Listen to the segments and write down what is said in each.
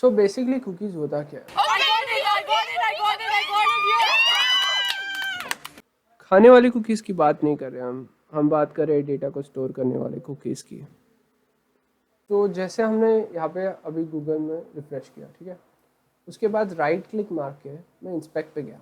So basically cookies होता क्या है? खाने वाली कुकीज़ की बात नहीं कर रहे हम बात कर रहे हैं डेटा को स्टोर करने वाले कुकीज़ की। तो जैसे हमने यहाँ पे अभी गूगल में रिफ़्रेश किया, ठीक है, उसके बाद राइट क्लिक मार के मैं इंस्पेक्ट पे गया।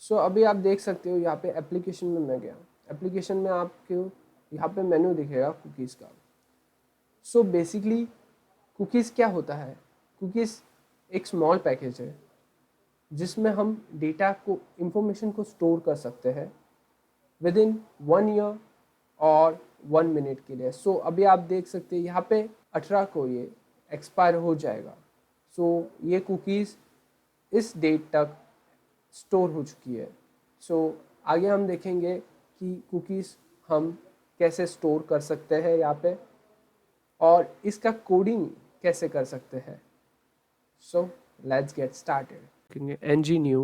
सो अभी आप देख सकते हो यहाँ पे एप्लीकेशन में मैं गया। एप्लीकेशन में आपको यहाँ पे मेन्यू दिखेगा कुकीज़ का। सो बेसिकली कुकीज़ क्या होता है? कुकीज़ एक स्मॉल पैकेज है जिसमें हम डेटा को, इंफॉर्मेशन को स्टोर कर सकते हैं विद इन 1 ईयर और 1 मिनट के लिए। सो अभी आप देख सकते हैं यहाँ पे 18 को ये एक्सपायर हो जाएगा। सो ये कुकीज़ इस डेट तक स्टोर हो चुकी है। सो आगे हम देखेंगे कि कुकीज़ हम कैसे स्टोर कर सकते हैं यहाँ पे और इसका कोडिंग कैसे कर सकते हैं। So let's get started. ng new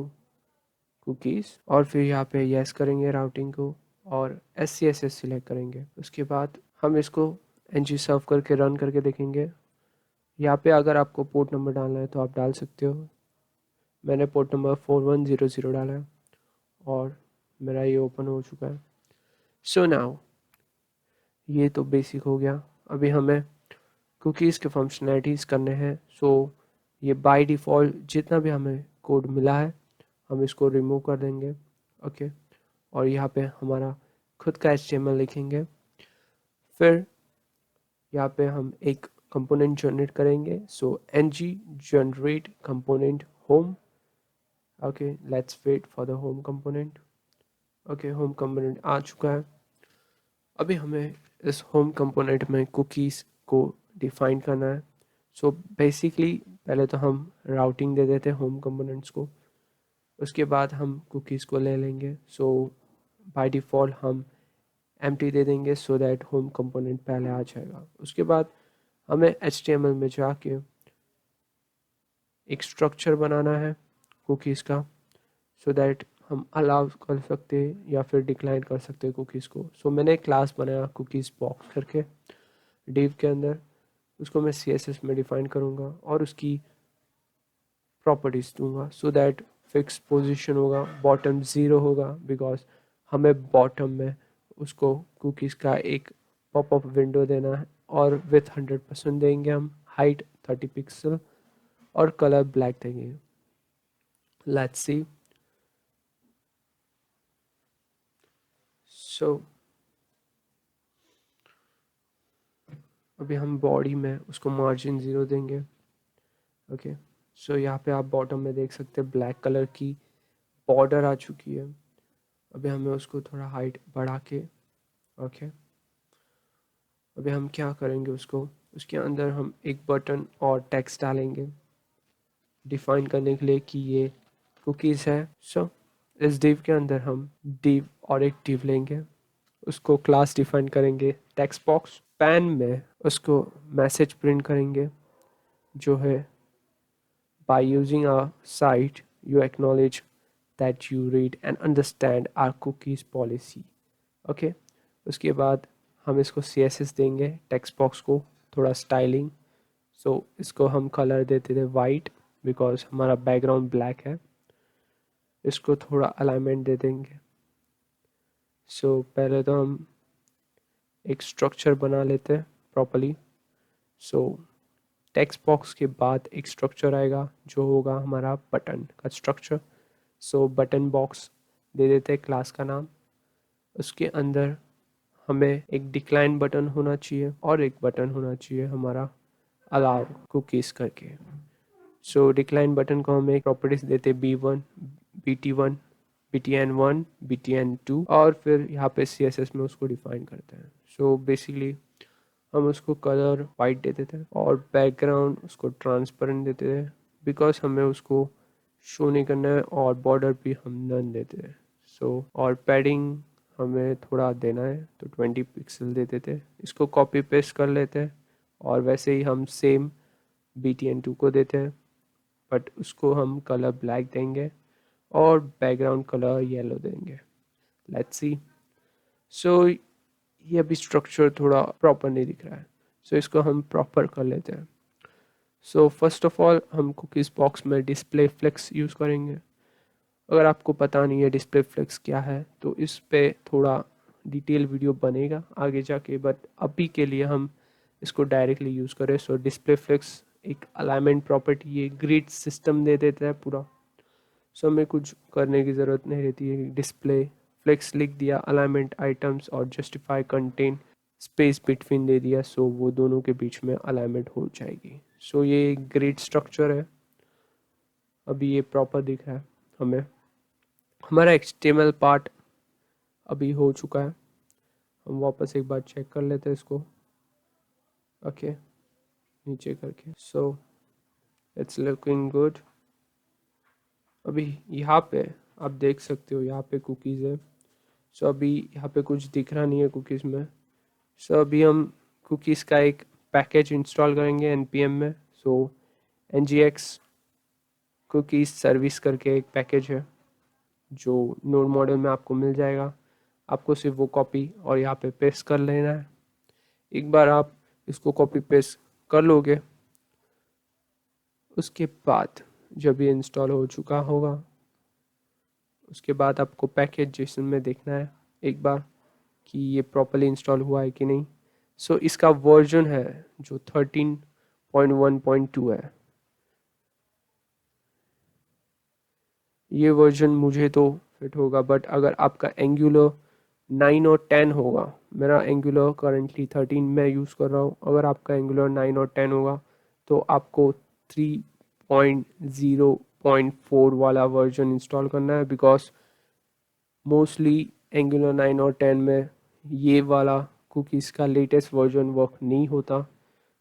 cookies और फिर यहाँ पे यस करेंगे राउटिंग को और SCSS सिलेक्ट करेंगे। उसके बाद हम इसको ng सर्व करके रन करके देखेंगे। यहाँ पे अगर आपको पोर्ट नंबर डालना है तो आप डाल सकते हो। मैंने पोर्ट नंबर 4100 डाला है और मेरा ये ओपन हो चुका है। सो नाउ ये तो बेसिक हो गया। अभी हमें कुकीज़ के फंक्शनैलिटीज़ करने हैं। सो ये बाय डिफ़ॉल्ट जितना भी हमें कोड मिला है हम इसको रिमूव कर देंगे। ओके, और यहाँ पे हमारा खुद का HTML लिखेंगे। फिर यहाँ पे हम एक कंपोनेंट जनरेट करेंगे। So ng generate component home। Okay, let's wait for the home component. Okay, home component आ चुका है। अभी हमें इस होम कंपोनेंट में कुकीज़ को डिफाइन करना है। सो बेसिकली पहले तो हम राउटिंग दे देते हैं होम कंपोनेंट्स को, उसके बाद हम कुकीज़ को ले लेंगे। सो बाय डिफ़ॉल्ट हम एम्प्टी दे देंगे सो दैट होम कंपोनेंट पहले आ जाएगा। उसके बाद हमें HTML में जाके एक स्ट्रक्चर बनाना है कुकीज़ का सो दैट हम अलाउ कर सकते हैं या फिर डिक्लाइन कर सकते हैं कुकीज़ को। सो मैंने एक क्लास बनाया कुकीज़ बॉक्स करके डिव के अंदर। उसको मैं CSS में डिफाइन करूँगा और उसकी प्रॉपर्टीज़ दूंगा सो दैट फिक्स पोजीशन होगा, बॉटम 0 होगा बिकॉज हमें बॉटम में उसको कुकीज़ का एक पॉपअप विंडो देना है और विथ 100% देंगे हम, हाइट 30 पिक्सल और कलर ब्लैक देंगे। Let's see. सो अभी हम बॉडी में उसको मार्जिन 0 देंगे। ओके, सो यहाँ पे आप बॉटम में देख सकते हैं ब्लैक कलर की बॉर्डर आ चुकी है। अभी हमें उसको थोड़ा हाइट बढ़ा के, ओके, अभी हम क्या करेंगे, उसके अंदर हम एक बटन और टेक्स्ट डालेंगे डिफाइन करने के लिए कि ये कुकीज़ है। सो इस डिव के अंदर हम डिव और एक डिव लेंगे, उसको क्लास डिफाइन करेंगे टेक्स्ट बॉक्स। पैन में उसको मैसेज प्रिंट करेंगे जो है by using a site you acknowledge that you read and understand our cookies policy. Okay, उसके बाद हम इसको CSS देंगे टेक्स्ट बॉक्स को, थोड़ा स्टाइलिंग। सो इसको हम कलर देते थे वाइट बिकॉज हमारा बैकग्राउंड ब्लैक है। इसको थोड़ा अलाइनमेंट दे देंगे। सो पहले तो हम एक स्ट्रक्चर बना लेते हैं प्रॉपर्ली। सो टेक्स्ट बॉक्स के बाद एक स्ट्रक्चर आएगा जो होगा हमारा बटन का स्ट्रक्चर। सो बटन बॉक्स दे देते हैं क्लास का नाम। उसके अंदर हमें एक डिक्लाइन बटन होना चाहिए और एक बटन होना चाहिए हमारा अलाउ कुकीज़ करके। सो डिक्लाइन बटन को हम एक प्रॉपर्टीज देते B1, BT1, BTN1, BTN2 और फिर यहाँ पे CSS में उसको डिफाइन करते हैं। सो बेसिकली हम उसको कलर वाइट देते थे और बैकग्राउंड उसको ट्रांसपेरेंट देते थे बिकॉज हमें उसको शो नहीं करना है और बॉर्डर भी हम नन देते थे। सो और पैडिंग हमें थोड़ा देना है तो 20 पिक्सल देते थे। इसको कॉपी पेस्ट कर लेते हैं और वैसे ही हम सेम BTN2 को देते हैं बट उसको हम कलर ब्लैक देंगे और बैकग्राउंड कलर येलो देंगे। Let's see. सो ये अभी स्ट्रक्चर थोड़ा प्रॉपर नहीं दिख रहा है, सो इसको हम प्रॉपर कर लेते हैं। सो फर्स्ट ऑफ ऑल हम कुकीज़ बॉक्स में डिस्प्ले फ्लेक्स यूज़ करेंगे। अगर आपको पता नहीं है डिस्प्ले फ्लेक्स क्या है तो इस पे थोड़ा डिटेल वीडियो बनेगा आगे जाके, बट अभी के लिए हम इसको डायरेक्टली यूज़ करें। सो डिस्प्ले फ्लेक्स एक अलाइनमेंट प्रॉपर्टी, ये ग्रिड सिस्टम दे देता है पूरा। सो हमें कुछ करने की ज़रूरत नहीं रहती है। डिस्प्ले फ्लेक्स लिख दिया, अलाइनमेंट आइटम्स और जस्टिफाई कंटेन स्पेस बिटवीन दे दिया, सो वो दोनों के बीच में अलाइनमेंट हो जाएगी। सो ये ग्रिड स्ट्रक्चर है, अभी ये प्रॉपर दिख रहा है हमें। हमारा HTML पार्ट अभी हो चुका है। हम वापस एक बार चेक कर लेते हैं इसको। ओके, नीचे करके सो इट्स लुकिंग गुड। अभी यहाँ पे आप देख सकते हो, यहाँ पे कुकीज़ है। सो अभी यहाँ पे कुछ दिख रहा नहीं है कुकीज़ में। सो अभी हम कुकीज़ का एक पैकेज इंस्टॉल करेंगे npm में। सो ngx कुकीज़ सर्विस करके एक पैकेज है जो नोड मॉड्यूल में आपको मिल जाएगा। आपको सिर्फ वो कॉपी और यहाँ पे पेस्ट कर लेना है। एक बार आप इसको कॉपी पेस्ट कर लोगे, उसके बाद जब ये इंस्टॉल हो चुका होगा उसके बाद आपको पैकेज जेसन में देखना है एक बार कि ये प्रॉपर्ली इंस्टॉल हुआ है कि नहीं। सो इसका वर्जन है जो 13.1.2 है। ये वर्जन मुझे तो फिट होगा, बट अगर आपका एंगुलर 9 और 10 होगा, मेरा एंगुलर करंटली 13 में यूज़ कर रहा हूँ, अगर आपका एंगुलर 9 और 10 होगा तो आपको 3.0.4 वाला वर्जन इंस्टॉल करना है, बिकॉज मोस्टली एंगुलर 9 और 10 में ये वाला कुकीज़ का लेटेस्ट वर्जन वर्क नहीं होता।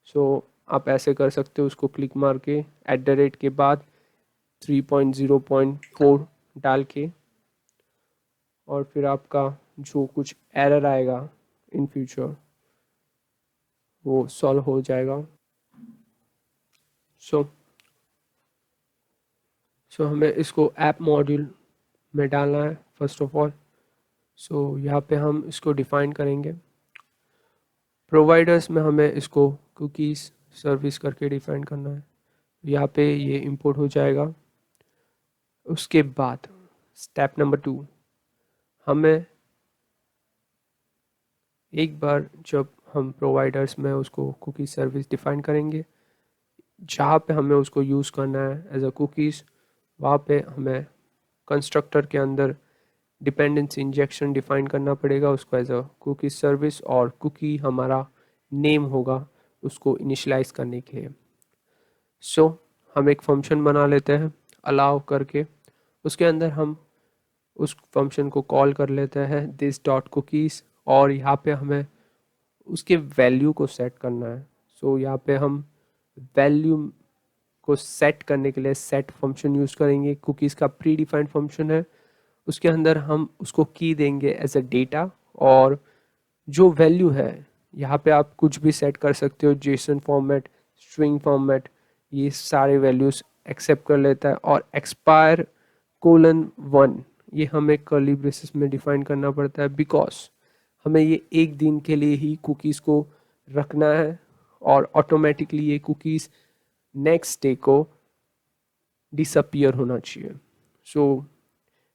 सो आप ऐसे कर सकते हो, उसको क्लिक मार के @ के बाद 3.0.4 डाल के, और फिर आपका जो कुछ एरर आएगा इन फ्यूचर वो सॉल्व हो जाएगा। सो हमें इसको ऐप मॉड्यूल में डालना है फर्स्ट ऑफ ऑल। सो यहाँ पे हम इसको डिफाइन करेंगे। प्रोवाइडर्स में हमें इसको कुकीज़ सर्विस करके डिफाइन करना है। यहाँ पे ये इंपोर्ट हो जाएगा। उसके बाद स्टेप नंबर 2, हमें एक बार जब हम प्रोवाइडर्स में उसको कुकी सर्विस डिफाइन करेंगे, जहाँ पे हमें उसको यूज़ करना है एज अ कुकीज़, वहाँ पे हमें कंस्ट्रक्टर के अंदर डिपेंडेंसी इंजेक्शन डिफाइन करना पड़ेगा उसको एज अ कुकी सर्विस, और कुकी हमारा नेम होगा उसको इनिशलाइज करने के लिए। सो हम एक फंक्शन बना लेते हैं अलाउ करके, उसके अंदर हम उस फंक्शन को कॉल कर लेते हैं दिस डॉट कुकीज़, और यहाँ पे हमें उसके वैल्यू को सेट करना है। सो यहाँ पे हम वैल्यू को सेट करने के लिए सेट फंक्शन यूज़ करेंगे। कुकीज़ का प्री डिफाइंड फंक्शन है, उसके अंदर हम उसको की देंगे एज अ डेटा, और जो वैल्यू है यहाँ पे आप कुछ भी सेट कर सकते हो, जेसन फॉर्मेट, स्ट्रिंग फॉर्मेट, ये सारे वैल्यूज़ एक्सेप्ट कर लेता है। और एक्सपायर :1 ये हमें कर्ली ब्रेसेस में डिफाइन करना पड़ता है, बिकॉज हमें ये एक दिन के लिए ही कुकीज़ को रखना है, और ऑटोमेटिकली ये कुकीज़ नेक्स्ट डे को डिसअपियर होना चाहिए। सो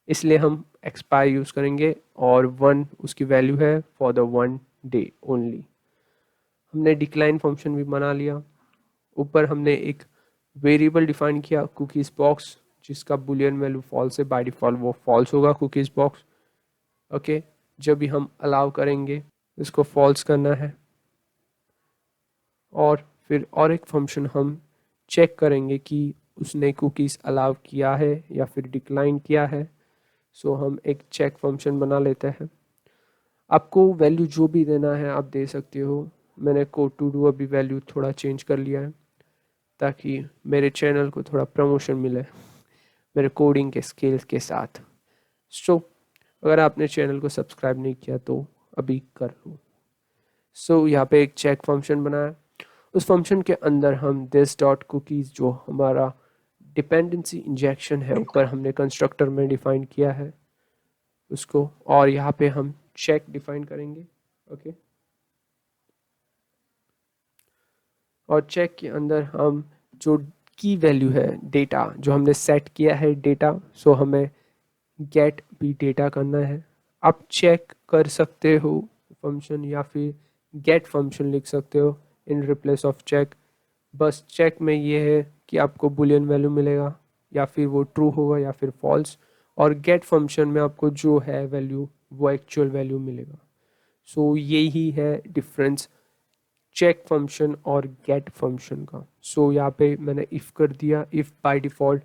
इसलिए हम एक्सपायर यूज़ करेंगे, और 1 उसकी वैल्यू है फॉर द 1 डे ओनली। हमने डिक्लाइन फंक्शन भी बना लिया। ऊपर हमने एक वेरिएबल डिफाइन किया कुकीज़ बॉक्स, जिसका बुलियन वैल्यू फॉल्स है, बाय डिफ़ॉल्ट वो फॉल्स होगा कुकीज़ बॉक्स। ओके, जब भी हम अलाउ करेंगे इसको फॉल्स करना है। और फिर और एक फंक्शन हम चेक करेंगे कि उसने कुकीज़ अलाउ किया है या फिर डिक्लाइन किया है। सो हम एक चेक फंक्शन बना लेते हैं। आपको वैल्यू जो भी देना है आप दे सकते हो। मैंने कोड टू डू अभी वैल्यू थोड़ा चेंज कर लिया है ताकि मेरे चैनल को थोड़ा प्रमोशन मिले मेरे कोडिंग के स्किल्स के साथ। सो अगर आपने चैनल को सब्सक्राइब नहीं किया तो अभी कर लो। सो यहाँ पे एक चेक फंक्शन बनाया, उस फंक्शन के अंदर हम दिस डॉट कुकीज़ जो हमारा डिपेंडेंसी इंजेक्शन है ऊपर हमने कंस्ट्रक्टर में डिफाइन किया है उसको, और यहाँ पे हम चेक डिफाइन करेंगे। ओके, और चेक के अंदर हम जो की वैल्यू है डेटा जो हमने सेट किया है डेटा, सो हमें गेट भी डेटा करना है। आप चेक कर सकते हो फंक्शन या फिर गेट फंक्शन लिख सकते हो इन रिप्लेस ऑफ चेक। बस चेक में ये है कि आपको बुलियन वैल्यू मिलेगा या फिर वो ट्रू होगा या फिर फॉल्स, और गेट फंक्शन में आपको जो है वैल्यू वो एक्चुअल वैल्यू मिलेगा। सो यही है डिफरेंस चेक फंक्शन और गेट फंक्शन का। सो यहाँ पे मैंने इफ़ कर दिया, इफ़ बाय डिफ़ॉल्ट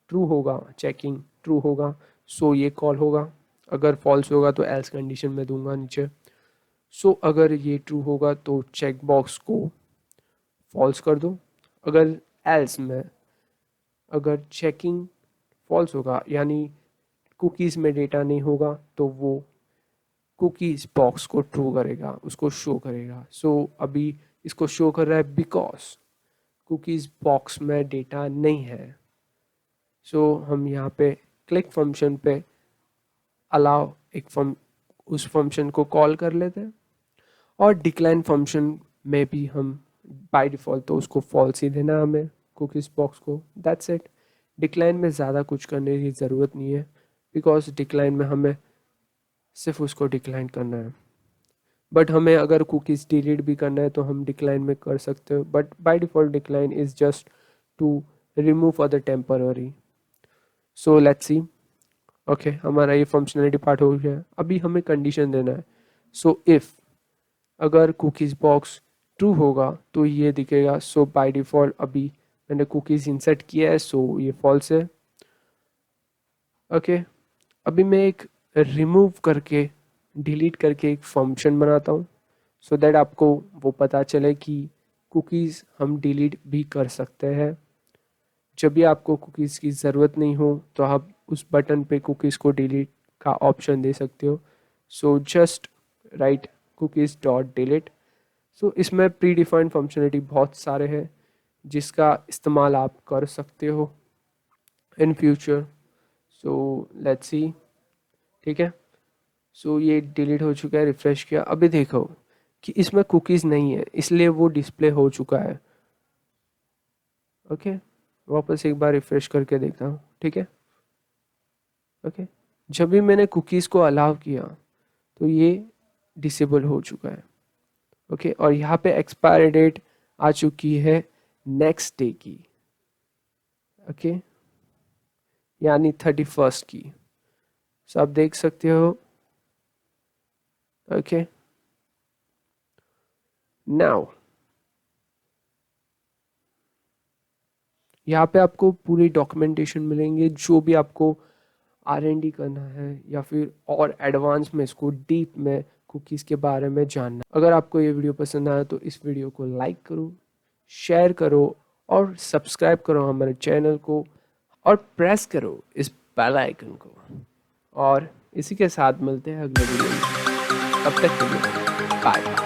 ट्रू होगा, चेकिंग ट्रू होगा सो ये कॉल होगा, अगर फॉल्स होगा तो एल्स कंडीशन में दूंगा नीचे। सो अगर ये ट्रू होगा तो चेक बॉक्स को फॉल्स कर दो, अगर एल्स में अगर चेकिंग फॉल्स होगा यानी कुकीज़ में डेटा नहीं होगा तो वो कुकीज़ बॉक्स को ट्रू करेगा, उसको शो करेगा। सो अभी इसको शो कर रहा है बिकॉज कुकीज़ बॉक्स में डेटा नहीं है। सो हम यहाँ पे क्लिक फंक्शन पे अलाउ उस फंक्शन को कॉल कर लेते हैं, और डिक्लाइन फंक्शन में भी हम बाय डिफ़ॉल्ट तो उसको फॉल्स ही देना हमें कुकीज़ बॉक्स को। That's it. डिक्लाइन में ज़्यादा कुछ करने की ज़रूरत नहीं है बिकॉज डिक्लाइन में हमें सिर्फ उसको डिक्लाइन करना है। बट हमें अगर कुकीज़ डिलीट भी करना है तो हम डिक्लाइन में कर सकते हो, but by default decline is just to remove other temporary. So let's see. Okay, हमारा ये फंक्शनलिटी पार्ट हो गया। अभी हमें कंडीशन देना है। सो इफ़ अगर कुकीज़ बॉक्स ट्रू होगा तो ये दिखेगा। सो बाय डिफ़ॉल्ट अभी मैंने कुकीज़ इंसर्ट किया है सो ये फॉल्स है। ओके, अभी मैं एक रिमूव करके डिलीट करके एक फंक्शन बनाता हूँ सो दैट आपको वो पता चले कि कुकीज़ हम डिलीट भी कर सकते हैं। जब भी आपको कुकीज़ की ज़रूरत नहीं हो तो आप उस बटन पे कुकीज़ को डिलीट का ऑप्शन दे सकते हो। So just write cookies dot delete. So इसमें प्री डिफाइंड फंक्शनलिटी बहुत सारे हैं जिसका इस्तेमाल आप कर सकते हो इन फ्यूचर। सो लेट्स सी। ठीक है, सो ये डिलीट हो चुका है, रिफ्रेश किया, अभी देखो कि इसमें कुकीज़ नहीं है इसलिए वो डिस्प्ले हो चुका है। ओके, वापस एक बार रिफ्रेश करके देखता हूँ। ठीक है, ओके, जब भी मैंने कुकीज़ को अलाउ किया तो ये डिसेबल हो चुका है। ओके, और यहाँ पे एक्सपायरी डेट आ चुकी है नेक्स्ट डे की। ओके, यानी 31 की। सो आप देख सकते हो। ओके, नाउ यहाँ पे आपको पूरी डॉक्यूमेंटेशन मिलेंगे जो भी आपको R&D करना है या फिर और एडवांस में इसको डीप में कुकीज़ के बारे में जानना। अगर आपको ये वीडियो पसंद आया तो इस वीडियो को लाइक करो, शेयर करो और सब्सक्राइब करो हमारे चैनल को, और प्रेस करो इस बेल आइकन को। और इसी के साथ मिलते हैं अगले वीडियो में। तब तक के लिए बाय।